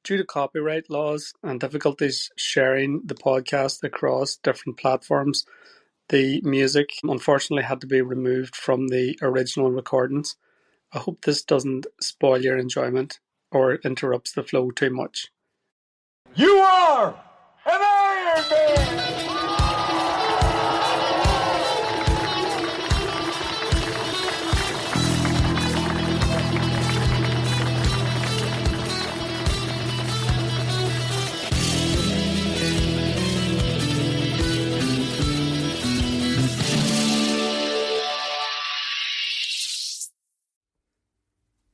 due to copyright laws and difficulties sharing the podcast across different platforms, the music unfortunately had to be removed from the original recordings. I hope this doesn't spoil your enjoyment or interrupts the flow too much. You are an Iron Man!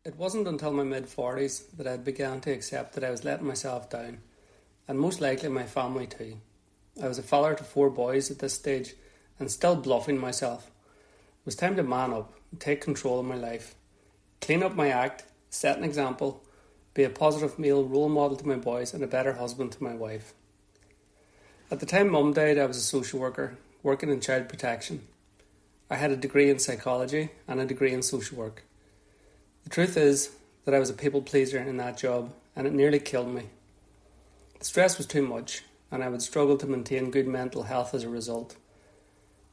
It wasn't until my mid-40s that I began to accept that I was letting myself down, and most likely my family too. I was a father to 4 boys at this stage, and still bluffing myself. It was time to man up and take control of my life. Clean up my act, set an example, be a positive male role model to my boys and a better husband to my wife. At the time Mum died, I was a social worker, working in child protection. I had a degree in psychology and a degree in social work. The truth is that I was a people pleaser in that job, and it nearly killed me. The stress was too much, and I would struggle to maintain good mental health as a result.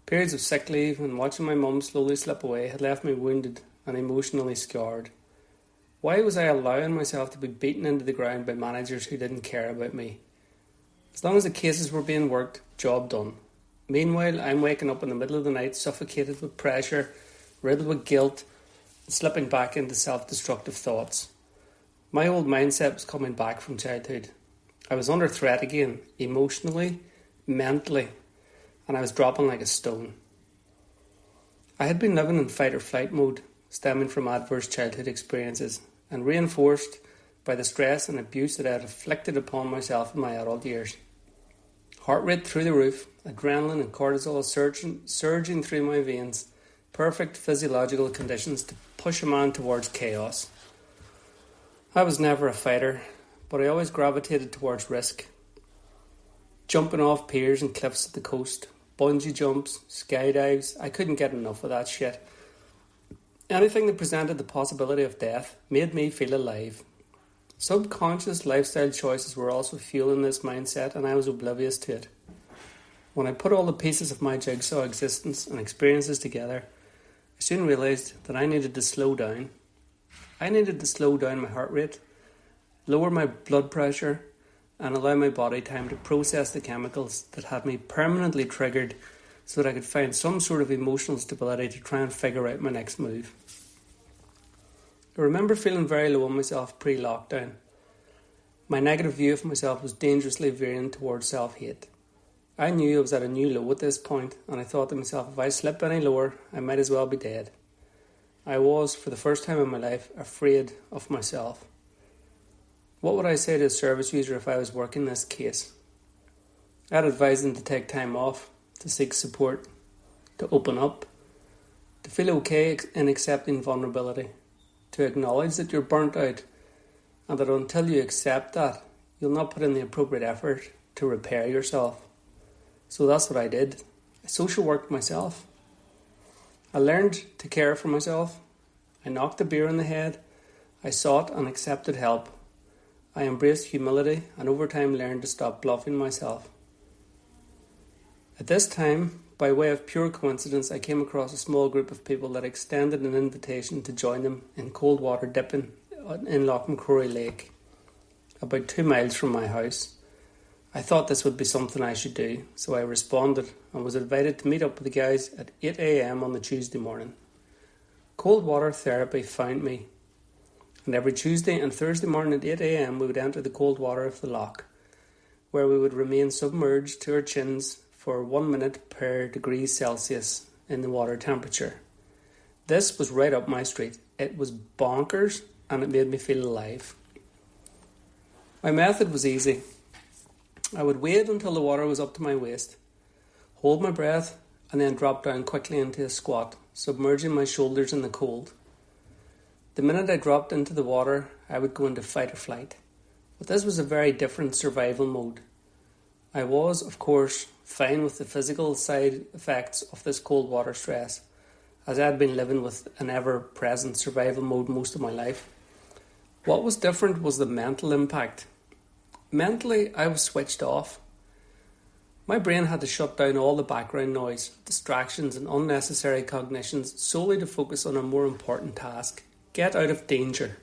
Periods of sick leave and watching my mum slowly slip away had left me wounded and emotionally scarred. Why was I allowing myself to be beaten into the ground by managers who didn't care about me? As long as the cases were being worked, job done. Meanwhile, I'm waking up in the middle of the night, suffocated with pressure, riddled with guilt, slipping back into self-destructive thoughts. My old mindset was coming back from childhood. I was under threat again, emotionally, mentally, and I was dropping like a stone. I had been living in fight or flight mode, stemming from adverse childhood experiences, and reinforced by the stress and abuse that I had inflicted upon myself in my adult years. Heart rate through the roof, adrenaline and cortisol surging through my veins, perfect physiological conditions to push a man towards chaos. I was never a fighter, but I always gravitated towards risk. Jumping off piers and cliffs at the coast, bungee jumps, skydives, I couldn't get enough of that shit. Anything that presented the possibility of death made me feel alive. Subconscious lifestyle choices were also fueling this mindset, and I was oblivious to it. When I put all the pieces of my jigsaw existence and experiences together, I soon realised that I needed to slow down. I needed to slow down my heart rate, lower my blood pressure, and allow my body time to process the chemicals that had me permanently triggered so that I could find some sort of emotional stability to try and figure out my next move. I remember feeling very low on myself pre-lockdown. My negative view of myself was dangerously veering towards self-hate. I knew I was at a new low at this point, and I thought to myself, if I slip any lower, I might as well be dead. I was, for the first time in my life, afraid of myself. What would I say to a service user if I was working this case? I'd advise them to take time off, to seek support, to open up, to feel okay in accepting vulnerability, to acknowledge that you're burnt out, and that until you accept that, you'll not put in the appropriate effort to repair yourself. So that's what I did. I social worked myself. I learned to care for myself. I knocked the beer on the head. I sought and accepted help. I embraced humility and over time learned to stop bluffing myself. At this time, by way of pure coincidence, I came across a small group of people that extended an invitation to join them in cold water dipping in Loch Macrory Lake, about 2 miles from my house. I thought this would be something I should do, so I responded and was invited to meet up with the guys at 8 a.m. on the Tuesday morning. Cold water therapy found me, and every Tuesday and Thursday morning at 8 a.m. we would enter the cold water of the loch, where we would remain submerged to our chins for 1 minute per degree Celsius in the water temperature. This was right up my street. It was bonkers, and it made me feel alive. My method was easy. I would wait until the water was up to my waist, hold my breath, and then drop down quickly into a squat, submerging my shoulders in the cold. The minute I dropped into the water, I would go into fight or flight. But this was a very different survival mode. I was, of course, fine with the physical side effects of this cold water stress, as I had been living with an ever-present survival mode most of my life. What was different was the mental impact. Mentally, I was switched off. My brain had to shut down all the background noise, distractions and unnecessary cognitions solely to focus on a more important task: get out of danger.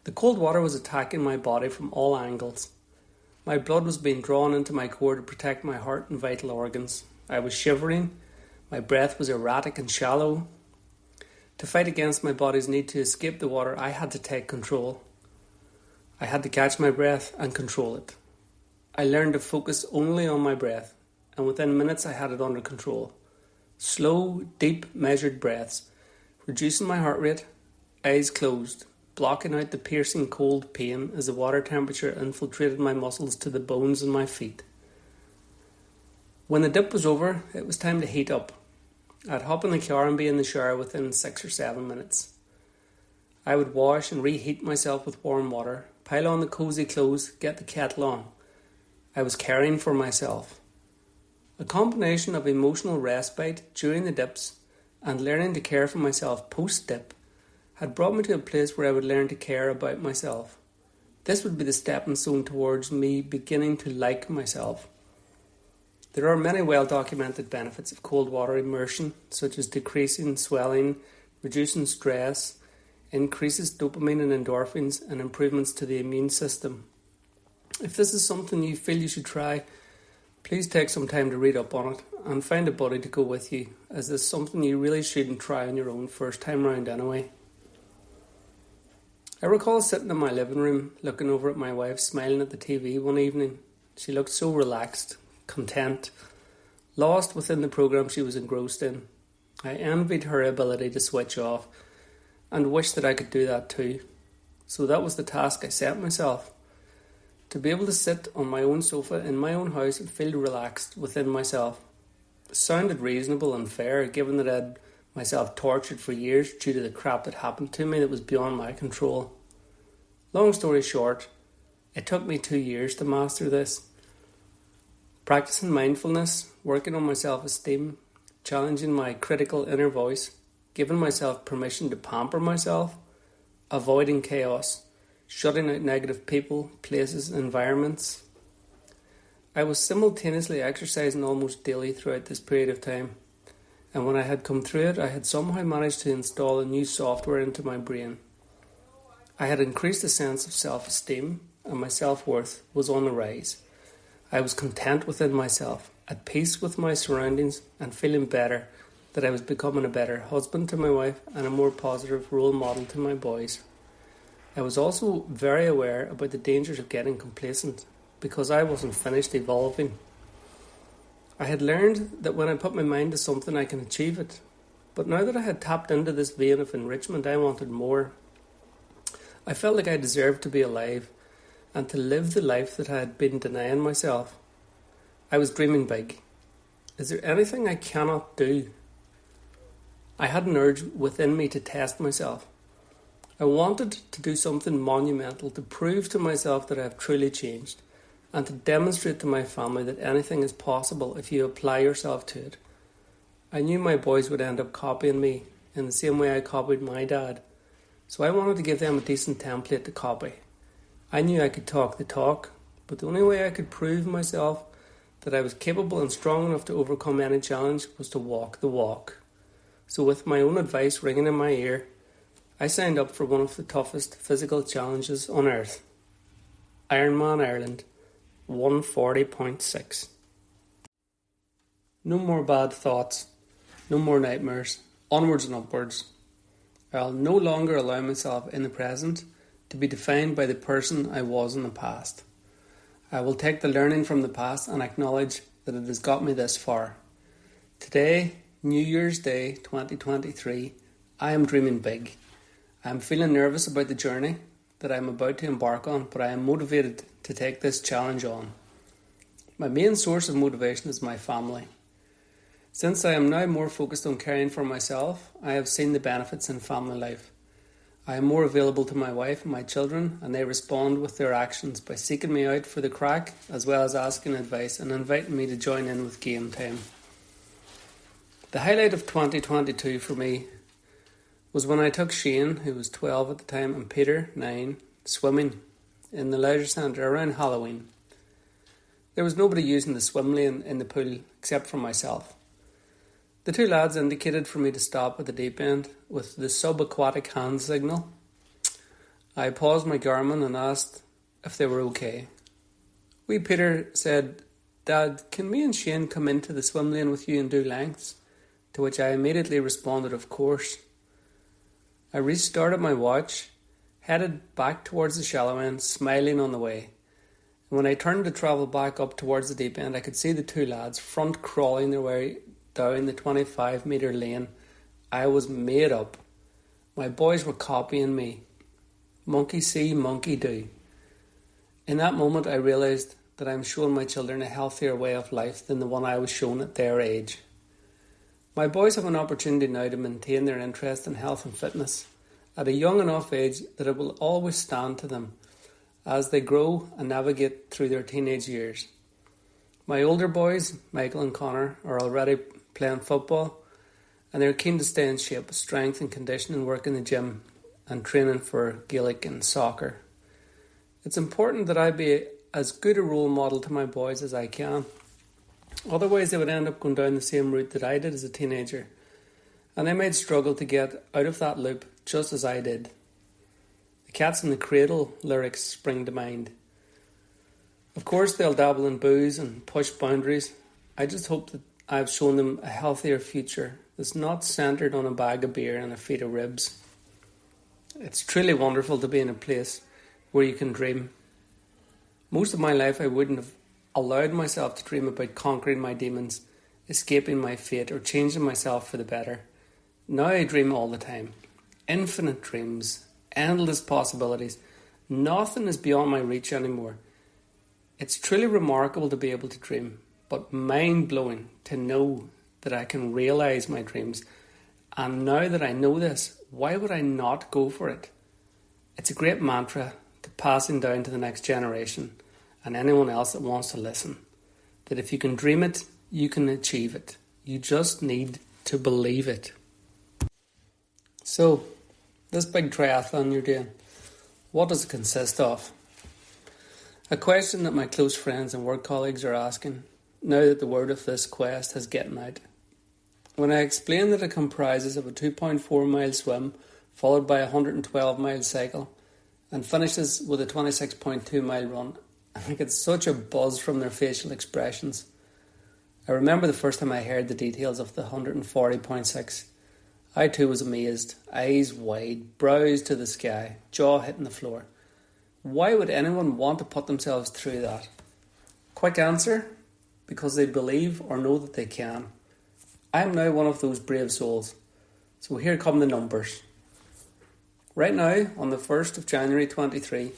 The cold water was attacking my body from all angles. My blood was being drawn into my core to protect my heart and vital organs. I was shivering. My breath was erratic and shallow. To fight against my body's need to escape the water, I had to take control. I had to catch my breath and control it. I learned to focus only on my breath, and within minutes I had it under control. Slow, deep, measured breaths, reducing my heart rate, eyes closed, blocking out the piercing cold pain as the water temperature infiltrated my muscles to the bones in my feet. When the dip was over, it was time to heat up. I'd hop in the car and be in the shower within 6 or 7 minutes. I would wash and reheat myself with warm water, pile on the cosy clothes, get the kettle on. I was caring for myself. A combination of emotional respite during the dips and learning to care for myself post-dip had brought me to a place where I would learn to care about myself. This would be the stepping stone towards me beginning to like myself. There are many well-documented benefits of cold water immersion, such as decreasing swelling, reducing stress, increases dopamine and endorphins, and improvements to the immune system. If this is something you feel you should try, please take some time to read up on it and find a buddy to go with you, as this is something you really shouldn't try on your own first time round anyway. I recall sitting in my living room looking over at my wife smiling at the TV one evening. She looked so relaxed, content, lost within the program she was engrossed in. I envied her ability to switch off and wished that I could do that too. So that was the task I set myself. To be able to sit on my own sofa in my own house and feel relaxed within myself. It sounded reasonable and fair, given that I'd myself tortured for years due to the crap that happened to me that was beyond my control. Long story short, it took me 2 years to master this. Practicing mindfulness, working on my self-esteem, challenging my critical inner voice, giving myself permission to pamper myself, avoiding chaos, shutting out negative people, places, environments. I was simultaneously exercising almost daily throughout this period of time, and when I had come through it, I had somehow managed to install a new software into my brain. I had increased the sense of self-esteem, and my self-worth was on the rise. I was content within myself, at peace with my surroundings, and feeling better that I was becoming a better husband to my wife and a more positive role model to my boys. I was also very aware about the dangers of getting complacent, because I wasn't finished evolving. I had learned that when I put my mind to something, I can achieve it. But now that I had tapped into this vein of enrichment, I wanted more. I felt like I deserved to be alive and to live the life that I had been denying myself. I was dreaming big. Is there anything I cannot do? I had an urge within me to test myself. I wanted to do something monumental to prove to myself that I have truly changed, and to demonstrate to my family that anything is possible if you apply yourself to it. I knew my boys would end up copying me in the same way I copied my dad, so I wanted to give them a decent template to copy. I knew I could talk the talk, but the only way I could prove myself that I was capable and strong enough to overcome any challenge was to walk the walk. So with my own advice ringing in my ear, I signed up for one of the toughest physical challenges on earth. Ironman Ireland, 140.6. No more bad thoughts, no more nightmares, onwards and upwards. I'll no longer allow myself in the present to be defined by the person I was in the past. I will take the learning from the past and acknowledge that it has got me this far. Today, New Year's Day 2023, I am dreaming big. I am feeling nervous about the journey that I am about to embark on, but I am motivated to take this challenge on. My main source of motivation is my family. Since I am now more focused on caring for myself, I have seen the benefits in family life. I am more available to my wife and my children, and they respond with their actions by seeking me out for the crack, as well as asking advice and inviting me to join in with game time. The highlight of 2022 for me was when I took Shane, who was 12 at the time, and Peter, 9, swimming. in the leisure centre around Halloween. There was nobody using the swim lane in the pool except for myself. The two lads indicated for me to stop at the deep end with the subaquatic hand signal. I paused my Garmin and asked if they were okay. Wee Peter said, "Dad, can me and Shane come into the swim lane with you and do lengths?" To which I immediately responded, "Of course." I restarted my watch, headed back towards the shallow end, smiling on the way. And when I turned to travel back up towards the deep end, I could see the two lads front crawling their way down the 25-metre lane. I was made up. My boys were copying me. Monkey see, monkey do. In that moment, I realised that I'm showing my children a healthier way of life than the one I was shown at their age. My boys have an opportunity now to maintain their interest in health and fitness at a young enough age that it will always stand to them as they grow and navigate through their teenage years. My older boys, Michael and Connor, are already playing football and they're keen to stay in shape with strength and conditioning work in the gym and training for Gaelic and soccer. It's important that I be as good a role model to my boys as I can. Otherwise they would end up going down the same route that I did as a teenager, and they might struggle to get out of that loop just as I did. The Cats in the Cradle lyrics spring to mind. Of course they'll dabble in booze and push boundaries. I just hope that I've shown them a healthier future that's not centred on a bag of beer and a feed of ribs. It's truly wonderful to be in a place where you can dream. Most of my life I wouldn't have allowed myself to dream about conquering my demons, escaping my fate, or changing myself for the better. Now I dream all the time. Infinite dreams, endless possibilities. Nothing is beyond my reach anymore. It's truly remarkable to be able to dream, but mind-blowing to know that I can realise my dreams. And now that I know this, why would I not go for it? It's a great mantra to passing down to the next generation and anyone else that wants to listen. That if you can dream it, you can achieve it. You just need to believe it. So, this big triathlon you're doing, what does it consist of? A question that my close friends and work colleagues are asking now that the word of this quest has gotten out. When I explain that it comprises of a 2.4 mile swim followed by a 112 mile cycle and finishes with a 26.2 mile run, I get such a buzz from their facial expressions. I remember the first time I heard the details of the 140.6. I too was amazed, eyes wide, brows to the sky, jaw hitting the floor. Why would anyone want to put themselves through that? Quick answer, because they believe or know that they can. I am now one of those brave souls. So here come the numbers. Right now, on the 1st of January 23,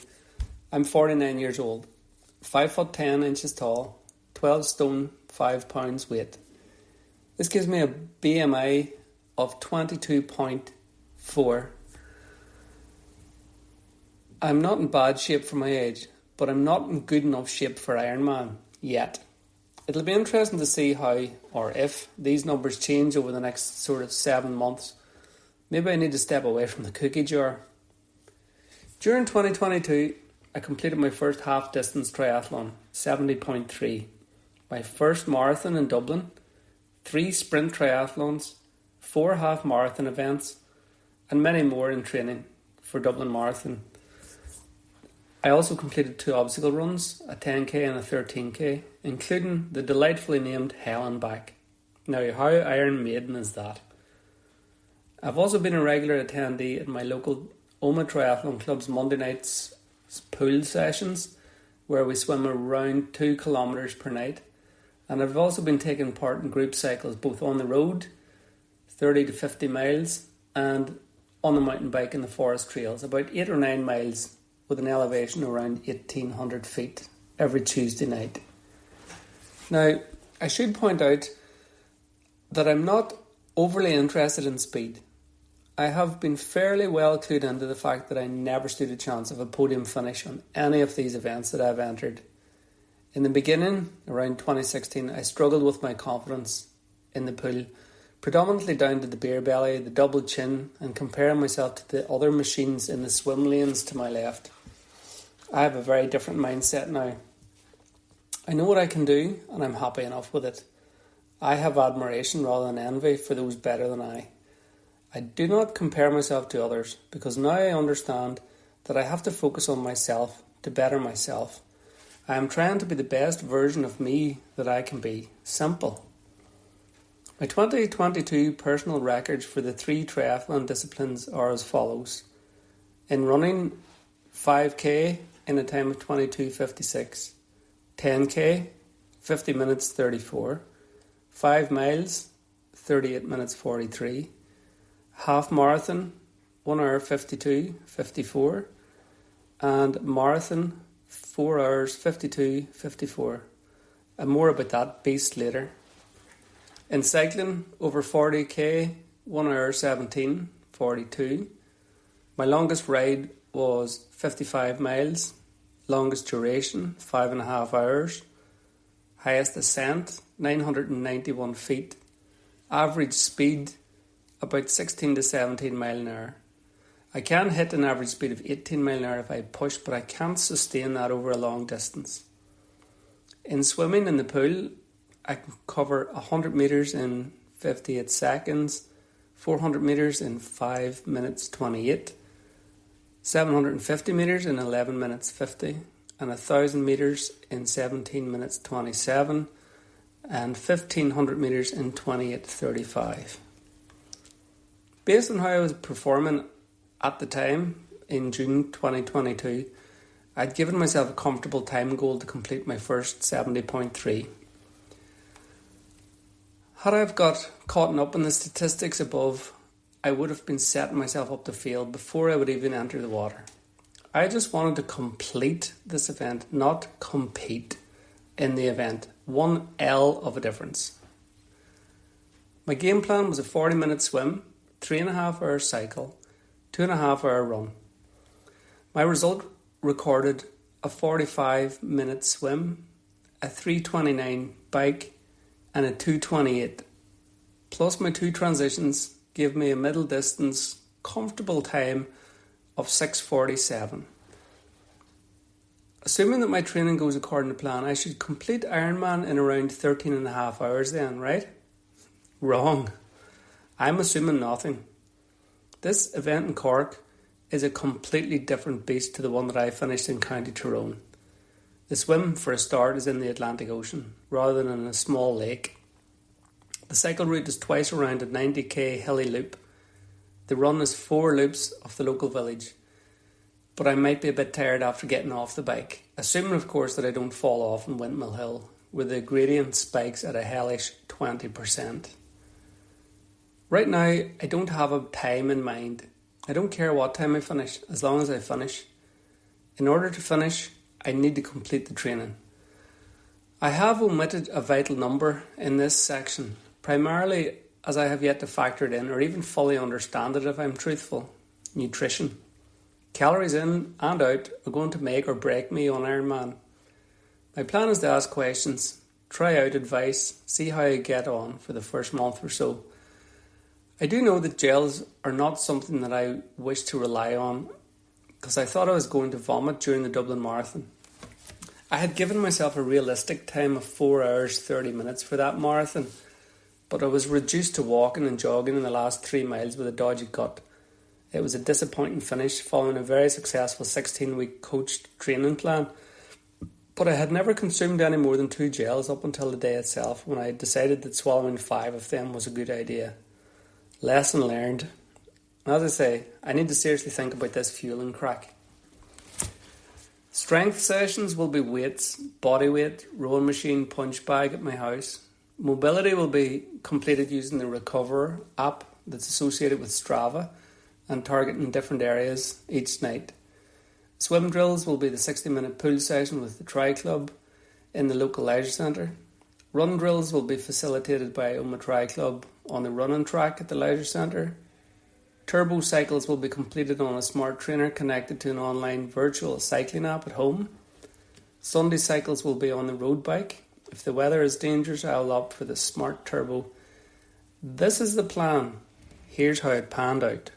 I'm 49 years old, 5 foot 10 inches tall, 12 stone 5 pounds weight. This gives me a BMI of 22.4. I'm not in bad shape for my age, but I'm not in good enough shape for Ironman yet. It'll be interesting to see how, or if, these numbers change over the next sort of 7 months. Maybe I need to step away from the cookie jar. During 2022, I completed my first half-distance triathlon, 70.3. My first marathon in Dublin, 3 sprint triathlons, 4 half-marathon events, and many more in training for Dublin Marathon. I also completed 2 obstacle runs, a 10k and a 13k, including the delightfully named Hell and Back. Now, how Iron Maiden is that? I've also been a regular attendee at my local Oma Triathlon Club's Monday nights pool sessions, where we swim around 2 kilometres per night. And I've also been taking part in group cycles, both on the road, 30 to 50 miles, and on the mountain bike in the forest trails, about 8 or 9 miles with an elevation around 1,800 feet every Tuesday night. Now, I should point out that I'm not overly interested in speed. I have been fairly well clued into the fact that I never stood a chance of a podium finish on any of these events that I've entered. In the beginning, around 2016, I struggled with my confidence in the pool, predominantly down to the beer belly, the double chin, and comparing myself to the other machines in the swim lanes to my left. I have a very different mindset now. I know what I can do and I'm happy enough with it. I have admiration rather than envy for those better than I. I do not compare myself to others because now I understand that I have to focus on myself to better myself. I am trying to be the best version of me that I can be. Simple. My 2022 personal records for the 3 triathlon disciplines are as follows. In running, 5k in a time of 22:56, 10k, 50 minutes 34, 5 miles, 38 minutes 43, half marathon, 1 hour 52:54, and marathon, 4 hours 52:54. And more about that beast later. In cycling, over 40k, 1 hour 17:42. My longest ride was 55 miles, longest duration 5.5 hours, highest ascent 991 feet, average speed about 16 to 17 mile an hour. I can hit an average speed of 18 mile an hour if I push, but I can't sustain that over a long distance. In swimming in the pool, I can cover 100 metres in 58 seconds, 400 metres in 5 minutes 28, 750 metres in 11 minutes 50, and 1,000 metres in 17 minutes 27, and 1,500 metres in 28:35. Based on how I was performing at the time, in June 2022, I'd given myself a comfortable time goal to complete my first 70.3. Had I have got caught up in the statistics above, I would have been setting myself up to fail before I would even enter the water. I just wanted to complete this event, not compete in the event. 1 L of a difference. My game plan was a 40-minute swim, 3.5 hour cycle, 2.5 hour run. My result recorded a 45-minute swim, a 3:29 bike, and a 2:28. Plus my 2 transitions gave me a middle distance comfortable time of 6:47. Assuming that my training goes according to plan, I should complete Ironman in around 13.5 hours then, right? Wrong. I'm assuming nothing. This event in Cork is a completely different beast to the one that I finished in County Tyrone. The swim, for a start, is in the Atlantic Ocean, rather than in a small lake. The cycle route is twice around a 90k hilly loop. The run is 4 loops of the local village. But I might be a bit tired after getting off the bike, assuming of course that I don't fall off in Windmill Hill, where the gradient spikes at a hellish 20%. Right now, I don't have a time in mind. I don't care what time I finish, as long as I finish. In order to finish, I need to complete the training. I have omitted a vital number in this section, primarily as I have yet to factor it in or even fully understand it if I'm truthful. Nutrition. Calories in and out are going to make or break me on Ironman. My plan is to ask questions, try out advice, see how I get on for the first month or so. I do know that gels are not something that I wish to rely on, because I thought I was going to vomit during the Dublin Marathon. I had given myself a realistic time of 4 hours 30 minutes for that marathon, but I was reduced to walking and jogging in the last 3 miles with a dodgy gut. It was a disappointing finish following a very successful 16-week coached training plan, but I had never consumed any more than 2 gels up until the day itself, when I had decided that swallowing 5 of them was a good idea. Lesson learned. As I say, I need to seriously think about this fueling crack. Strength sessions will be weights, body weight, rowing machine, punch bag at my house. Mobility will be completed using the Recover app that's associated with Strava and targeting different areas each night. Swim drills will be the 60-minute pool session with the Tri Club in the local leisure centre. Run drills will be facilitated by Oma Tri Club on the running track at the leisure centre. Turbo cycles will be completed on a smart trainer connected to an online virtual cycling app at home. Sunday cycles will be on the road bike. If the weather is dangerous, I'll opt for the smart turbo. This is the plan. Here's how it panned out.